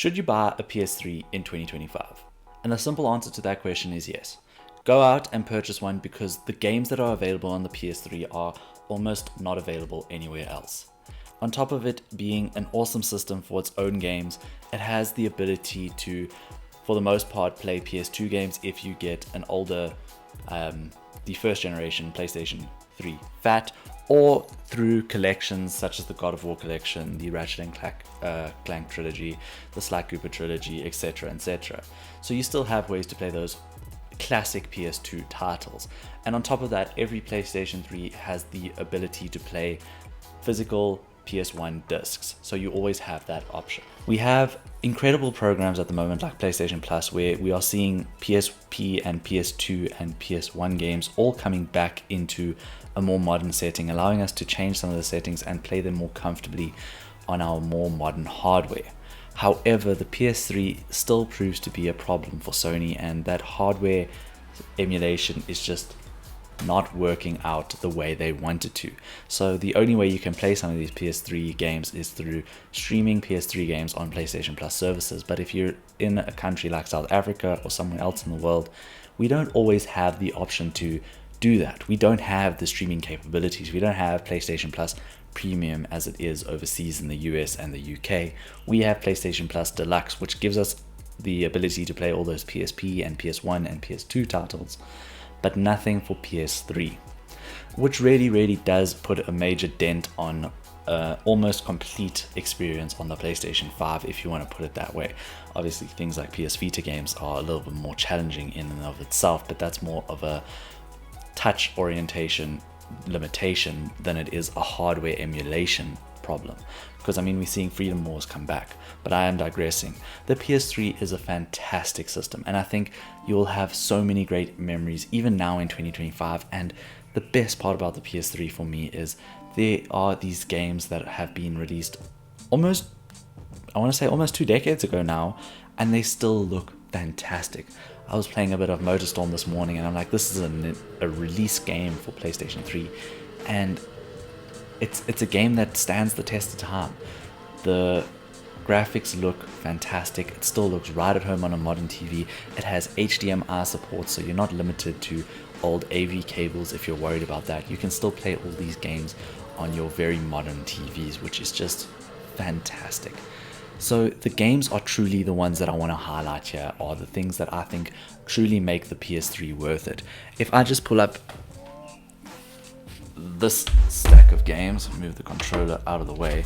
Should you buy a PS3 in 2025? And the simple answer to that question is yes. Go out and purchase one because the games that are available on the PS3 are almost not available anywhere else. On top of it being an awesome system for its own games, it has the ability to, for the most part, play PS2 games if you get an older, the first generation PlayStation 3 fat, or through collections such as the God of War collection, the Ratchet and Clank trilogy, the Sly Cooper trilogy, etc, etc. So you still have ways to play those classic PS2 titles. And on top of that, every PlayStation 3 has the ability to play physical PS1 discs, so you always have that option. We have incredible programs at the moment like PlayStation Plus, where we are seeing PSP and PS2 and PS1 games all coming back into a more modern setting, allowing us to change some of the settings and play them more comfortably on our more modern hardware. However, the PS3 still proves to be a problem for Sony, and that hardware emulation is just not working out the way they wanted to. So the only way you can play some of these PS3 games is through streaming PS3 games on PlayStation Plus services. But if you're in a country like South Africa or somewhere else in the world, we don't always have the option to do that. We don't have the streaming capabilities. We don't have PlayStation Plus Premium as it is overseas in the US and the UK. We have PlayStation Plus Deluxe, which gives us the ability to play all those PSP and PS1 and PS2 titles, but nothing for PS3, which really does put a major dent on almost complete experience on the PlayStation 5, if you want to put it that way. Obviously, things like PS Vita games are a little bit more challenging in and of itself, but that's more of a touch orientation limitation than it is a hardware emulation problem. Because I mean, we're seeing Freedom Wars come back, but I am digressing. The PS3 is a fantastic system, and I think you'll have so many great memories even now in 2025. And the best part about the PS3 for me is there are these games that have been released almost 2 decades ago now, and they still look fantastic. I was playing a bit of Motorstorm this morning, and I'm like, this is a release game for PlayStation 3, and it's a game that stands the test of time. The graphics look fantastic. It still looks right at home on a modern TV. It has HDMI support, so you're not limited to old AV cables if you're worried about that. You can still play all these games on your very modern TVs, which is just fantastic. So the games are truly the ones that I want to highlight here, are the things that I think truly make the PS3 worth it. If I just pull up this stack of games, move the controller out of the way,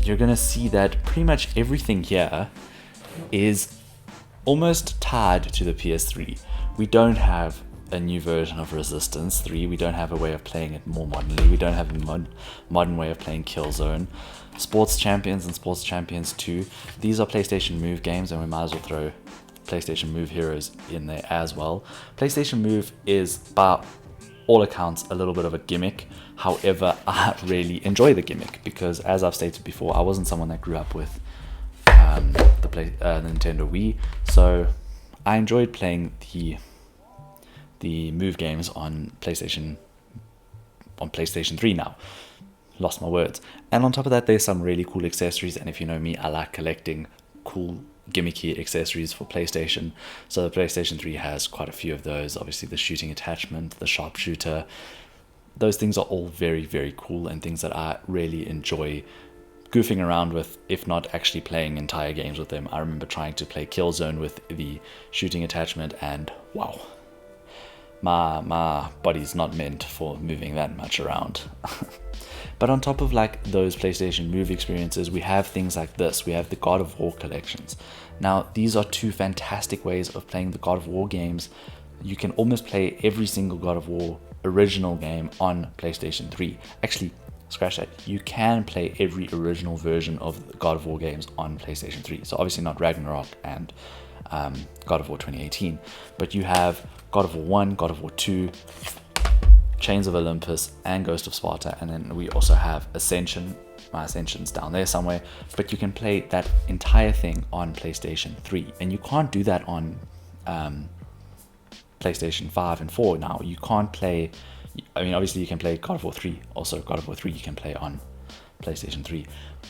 you're going to see that pretty much everything here is almost tied to the PS3. We don't have a new version of Resistance 3, we don't have a way of playing it more modernly, we don't have a modern way of playing Killzone. Sports Champions and Sports Champions 2, these are PlayStation Move games, and we might as well throw PlayStation Move Heroes in there as well. PlayStation Move is, by all accounts, a little bit of a gimmick. However, I really enjoy the gimmick because, as I've stated before, I wasn't someone that grew up with the Nintendo Wii, so I enjoyed playing the Move games on PlayStation 3 now. Lost my words. And on top of that, there's some really cool accessories, and if you know me, I like collecting cool gimmicky accessories for PlayStation. So the PlayStation 3 has quite a few of those. Obviously the shooting attachment, the sharpshooter, those things are all very cool and things that I really enjoy goofing around with, if not actually playing entire games with them. I remember trying to play Killzone with the shooting attachment, and wow, my body's not meant for moving that much around. But on top of like those PlayStation Move experiences, we have things like this. We have the God of War collections. Now, these are two fantastic ways of playing the God of War games. You can almost play every single God of War original game on PlayStation 3. Actually, scratch that. You can play every original version of the God of War games on PlayStation 3. So obviously not Ragnarok and God of War 2018, but you have God of War 1, God of War 2, Chains of Olympus, and Ghost of Sparta, and then we also have Ascension. My Ascension's down there somewhere, but you can play that entire thing on PlayStation 3, and you can't do that on PlayStation 5 and 4 now. You can't play, I mean, obviously you can play God of War 3, also God of War 3 you can play on PlayStation 3,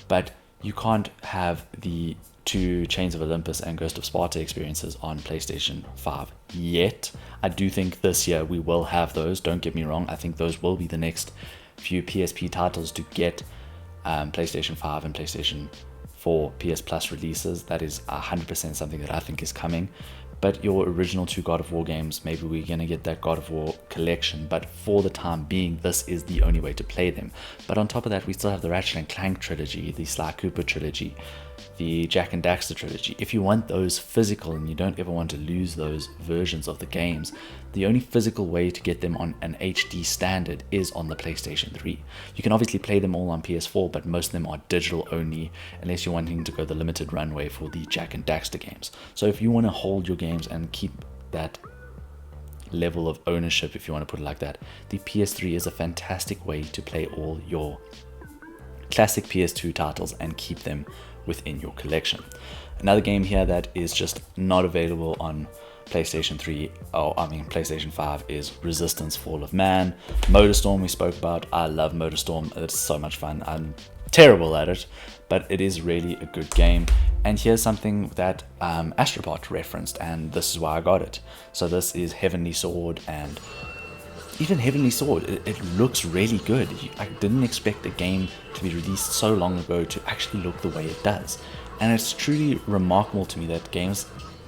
but you can't have the to Chains of Olympus and Ghost of Sparta experiences on PlayStation 5 yet. I do think this year we will have those. Don't get me wrong. I think those will be the next few PSP titles to get PlayStation 5 and PlayStation 4 PS Plus releases. That is 100% something that I think is coming. But your original 2 God of War games, maybe we're going to get that God of War collection, but for the time being, this is the only way to play them. But on top of that, we still have the Ratchet and Clank trilogy, the Sly Cooper trilogy, the Jak and Daxter trilogy. If you want those physical and you don't ever want to lose those versions of the games, the only physical way to get them on an HD standard is on the PlayStation 3. You can obviously play them all on PS4, but most of them are digital only, unless you're wanting to go the limited runway for the Jak and Daxter games. So if you want to hold your games and keep that level of ownership, if you want to put it like that, the PS3 is a fantastic way to play all your classic PS2 titles and keep them within your collection. Another game here that is just not available on PlayStation 3, PlayStation 5 is Resistance: Fall of Man. Motorstorm we spoke about. I love Motorstorm. It's so much fun. I'm terrible at it, but it is really a good game. And here's something that Astropod referenced, and this is why I got it. So this is Heavenly Sword, and even Heavenly Sword, it looks really good. I didn't expect a game to be released so long ago to actually look the way it does. And it's truly remarkable to me that games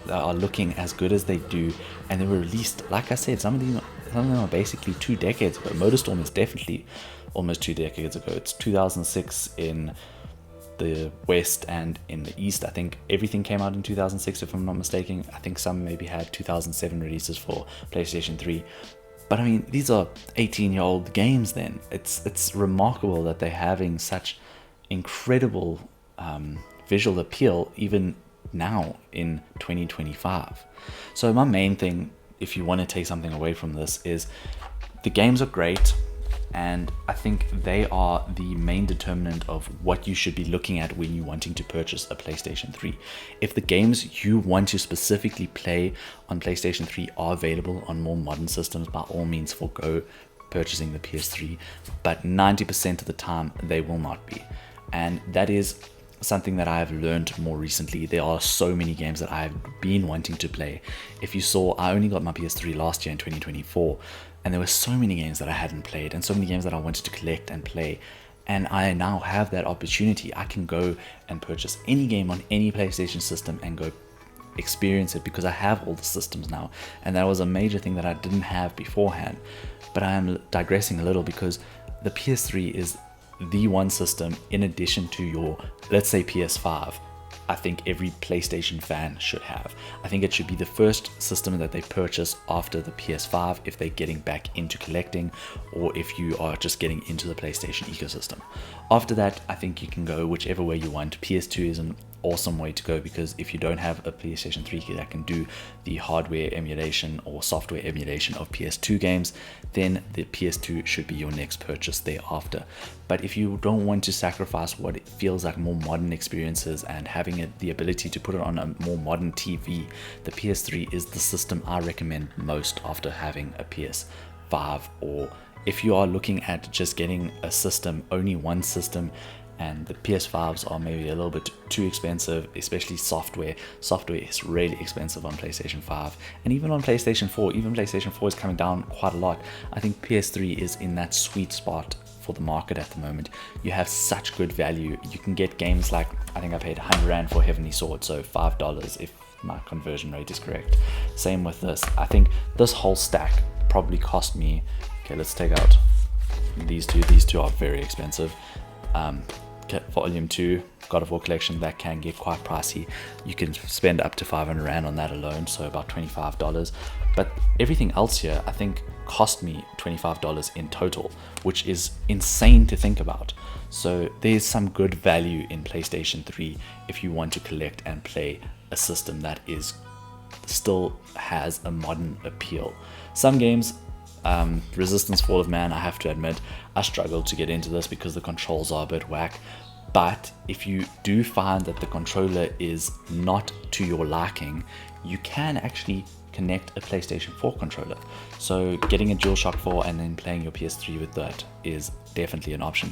are looking as good as they do, and they were released, like I said, some of them are basically 2 decades ago. Motorstorm is definitely almost 2 decades ago. It's 2006 in the West, and in the East, I think everything came out in 2006, if I'm not mistaken. I think some maybe had 2007 releases for PlayStation 3. But I mean, these are 18-year-old games then. It's remarkable that they're having such incredible visual appeal even now in 2025. So my main thing, if you want to take something away from this, is the games are great, and I think they are the main determinant of what you should be looking at when you're wanting to purchase a PlayStation 3. If the games you want to specifically play on PlayStation 3 are available on more modern systems, by all means forgo purchasing the PS3, but 90% of the time they will not be. And that is something that I have learned more recently. There are so many games that I've been wanting to play. If you saw, I only got my PS3 last year in 2024, and there were so many games that I hadn't played and so many games that I wanted to collect and play. And I now have that opportunity. I can go and purchase any game on any PlayStation system and go experience it, because I have all the systems now. And that was a major thing that I didn't have beforehand. But I am digressing a little, because the PS3 is the one system, in addition to your, let's say, PS5, I think every PlayStation fan should have. I think it should be the first system that they purchase after the PS5 if they're getting back into collecting, or if you are just getting into the PlayStation ecosystem. After that, I think you can go whichever way you want. PS2 is an awesome way to go, because if you don't have a PlayStation 3 that can do the hardware emulation or software emulation of PS2 games, then the PS2 should be your next purchase thereafter. But if you don't want to sacrifice what it feels like more modern experiences and having the ability to put it on a more modern TV, the PS3 is the system I recommend most after having a PS5. Or if you are looking at just getting a system, only one system, and the PS5s are maybe a little bit too expensive, especially software. Software is really expensive on PlayStation 5, and even on PlayStation 4. Even PlayStation 4 is coming down quite a lot. I think PS3 is in that sweet spot for the market at the moment. You have such good value. You can get games like, I think I paid 100 Rand for Heavenly Sword, so $5 if my conversion rate is correct. Same with this. I think this whole stack probably cost me, okay, let's take out these two. These two are very expensive. Volume 2 God of War collection, that can get quite pricey. You can spend up to 500 Rand on that alone, so about $25. But everything else here I think cost me $25 in total, which is insane to think about. So there's some good value in PlayStation 3 if you want to collect and play a system that is still has a modern appeal. Some games, Resistance: Fall of Man, I have to admit, I struggled to get into this because the controls are a bit whack. But if you do find that the controller is not to your liking, you can actually connect a PlayStation 4 controller. So getting a DualShock 4 and then playing your PS3 with that is definitely an option.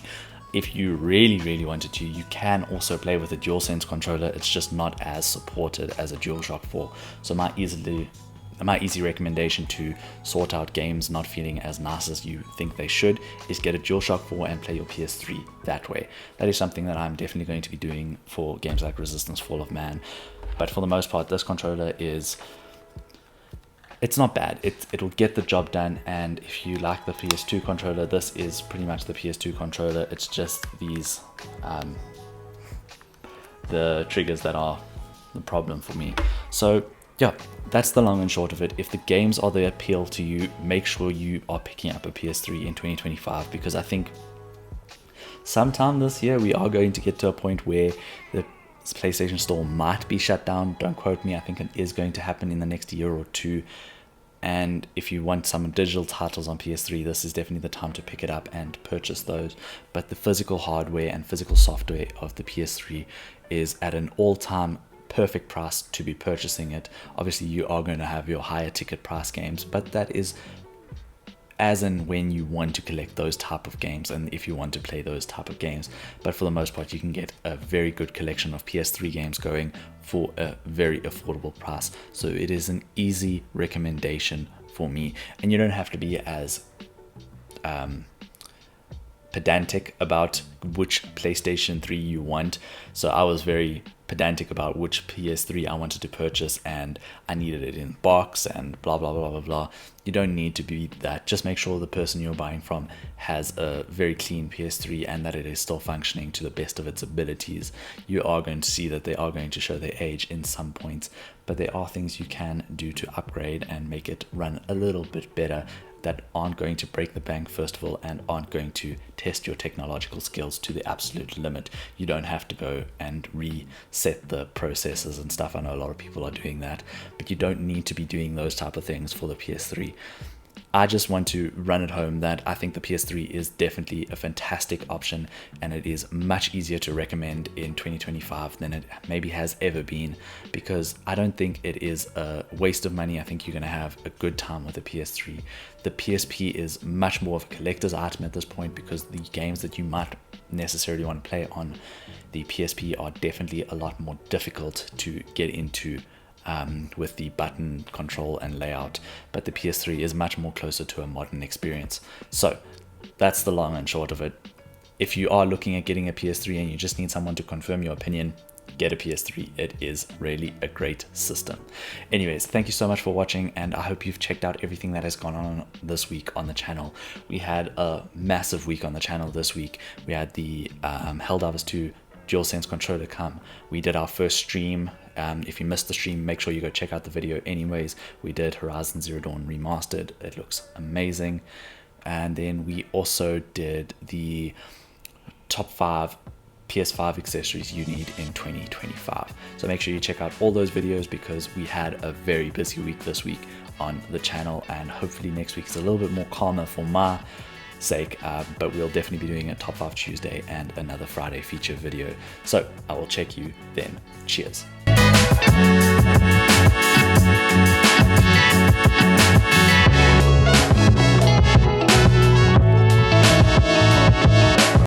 if you really wanted to, you can also play with a DualSense controller. It's just not as supported as a DualShock 4. So my easy recommendation to sort out games not feeling as nice as you think they should is get a DualShock 4 and play your PS3 that way. That is something that I'm definitely going to be doing for games like Resistance Fall of Man. But for the most part, this controller it's not bad. It'll get the job done, and if you like the PS2 controller, this is pretty much the PS2 controller. It's just these the triggers that are the problem for me. So yeah, that's the long and short of it. If the games are the appeal to you, make sure you are picking up a PS3 in 2025, because I think sometime this year we are going to get to a point where the PlayStation Store might be shut down. Don't quote me, I think it is going to happen in the next year or two. And if you want some digital titles on PS3, this is definitely the time to pick it up and purchase those. But the physical hardware and physical software of the PS3 is at an all-time perfect price to be purchasing it. Obviously, you are going to have your higher ticket price games, but that is as and when you want to collect those type of games and if you want to play those type of games. But for the most part, you can get a very good collection of PS3 games going for a very affordable price. So it is an easy recommendation for me, and you don't have to be as pedantic about which PlayStation 3 you want. So I was very pedantic about which PS3 I wanted to purchase, and I needed it in box and blah blah blah blah blah. You don't need to be that. Just make sure the person you're buying from has a very clean PS3 and that it is still functioning to the best of its abilities. You are going to see that they are going to show their age in some points, but there are things you can do to upgrade and make it run a little bit better that aren't going to break the bank, first of all, and aren't going to test your technological skills to the absolute limit. You don't have to go and reset the processors and stuff. I know a lot of people are doing that, but you don't need to be doing those type of things for the PS3. I just want to run it home that I think the PS3 is definitely a fantastic option, and it is much easier to recommend in 2025 than it maybe has ever been, because I don't think it is a waste of money. I think you're going to have a good time with the PS3. The PSP is much more of a collector's item at this point, because the games that you might necessarily want to play on the PSP are definitely a lot more difficult to get into with the button control and layout, but the PS3 is much more closer to a modern experience. So that's the long and short of it. If you are looking at getting a PS3 and you just need someone to confirm your opinion, get a PS3. It is really a great system. Anyways, thank you so much for watching, and I hope you've checked out everything that has gone on this week on the channel. We had a massive week on the channel this week. We had the Helldivers 2 DualSense controller come. We did our first stream. If you missed the stream, make sure you go check out the video anyways. We did Horizon Zero Dawn Remastered. It looks amazing. And then we also did the top 5 PS5 accessories you need in 2025. So make sure you check out all those videos, because we had a very busy week this week on the channel, and hopefully next week is a little bit more calmer for my sake, but we'll definitely be doing a top 5 Tuesday and another Friday feature video. So I will check you then. Cheers.